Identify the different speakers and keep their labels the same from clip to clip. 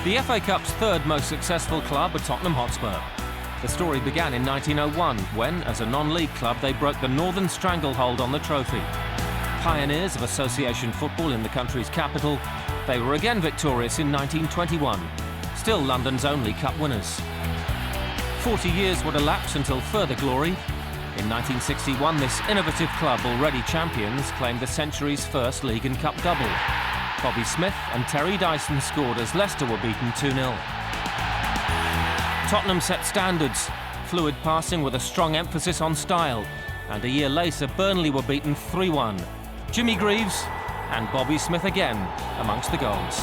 Speaker 1: The FA Cup's third most successful club are Tottenham Hotspur. The story began in 1901 when, as a non-league club, they broke the northern stranglehold on the trophy. Pioneers of association football in the country's capital, they were again victorious in 1921, still London's only cup winners. 40 years would elapse until further glory. In 1961, this innovative club, already champions, claimed the century's first league and cup double. Bobby Smith and Terry Dyson scored as Leicester were beaten 2-0. Tottenham set standards, fluid passing with a strong emphasis on style, and a year later Burnley were beaten 3-1. Jimmy Greaves and Bobby Smith again amongst the goals.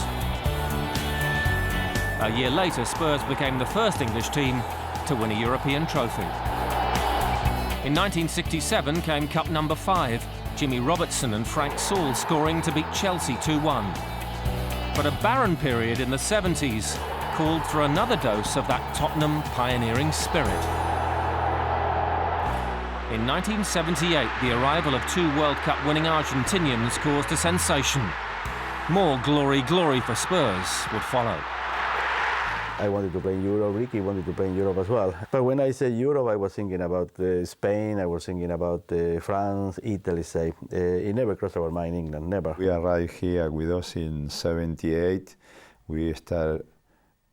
Speaker 1: A year later, Spurs became the first English team to win a European trophy. In 1967 came Cup number 5, Jimmy Robertson and Frank Saul scoring to beat Chelsea 2-1. But a barren period in the 70s called for another dose of that Tottenham pioneering spirit. In 1978, the arrival of 2 World Cup winning Argentinians caused a sensation. More glory for Spurs would follow.
Speaker 2: I wanted to play in Europe, Ricky wanted to play in Europe as well. But when I say Europe, I was thinking about Spain, I was thinking about France, Italy, say. It never crossed our mind, England, never.
Speaker 3: We arrived here with us in '78. We started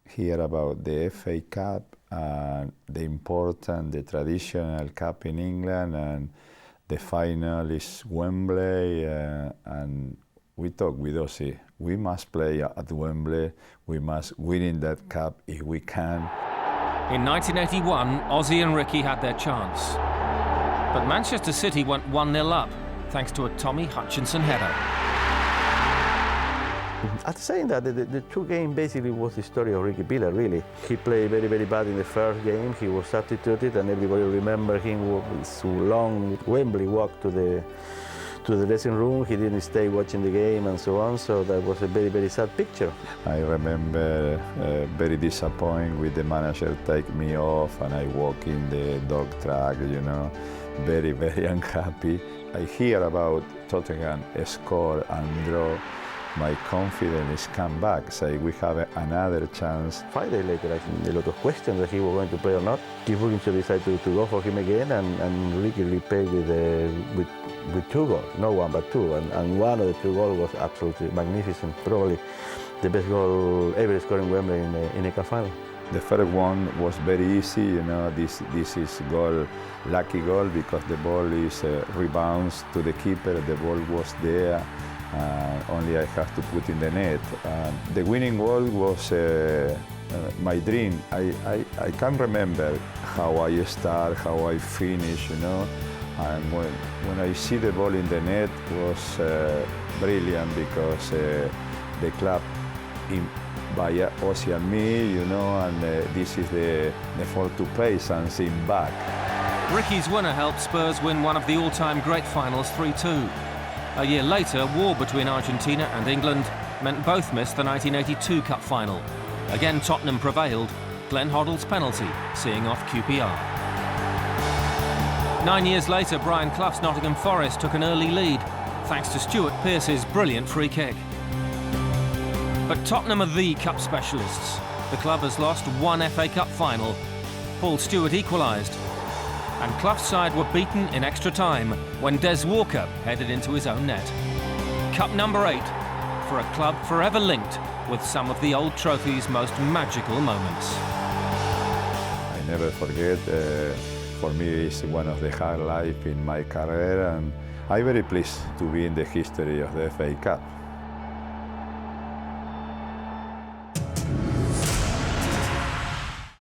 Speaker 3: hear about the FA Cup and the traditional cup in England, and the final is Wembley, and we talk with Ozzy. We must play at Wembley, we must win in that cup if we can.
Speaker 1: In 1981, Ozzy and Ricky had their chance. But Manchester City went 1-0 up, thanks to a Tommy Hutchinson header.
Speaker 2: At saying that, the 2 games basically was the story of Ricky Piller, really. He played very, very bad in the first game. He was substituted, and everybody remember him with so long Wembley walk to the dressing room. He didn't stay watching the game and so on, so that was a very, very sad picture.
Speaker 3: I remember very disappointed with the manager take me off, and I walk in the dog track, you know, very, very unhappy. I hear about Tottenham score and draw. My confidence come back, say we have another chance.
Speaker 2: 5 days later, I think a lot of questions that he was going to play or not. Keith Wilkinson decided to go for him again, and Ricky repaid with 2 goals, not 1 but 2, and one of the 2 goals was absolutely magnificent, probably the best goal ever scored in Wembley in a cup final.
Speaker 3: The first one was very easy, you know, this is goal, lucky goal, because the ball is rebounds to the keeper, the ball was there. Only I have to put in the net. The winning goal was my dream. I can't remember how I start, how I finish, you know. And when I see the ball in the net, it was brilliant, because the club by Ozzy and me, you know, and this is the effort to pay something back.
Speaker 1: Ricky's winner helped Spurs win one of the all-time great finals 3-2. A year later, war between Argentina and England meant both missed the 1982 Cup final. Again, Tottenham prevailed, Glenn Hoddle's penalty seeing off QPR. 9 years later, Brian Clough's Nottingham Forest took an early lead, thanks to Stuart Pearce's brilliant free kick. But Tottenham are the cup specialists. The club has lost 1 FA Cup final. Paul Stewart equalised, and Clough's side were beaten in extra time when Des Walker headed into his own net. Cup number 8 for a club forever linked with some of the old trophy's most magical moments.
Speaker 3: I never forget, for me it's one of the highlights in my career, and I'm very pleased to be in the history of the FA Cup.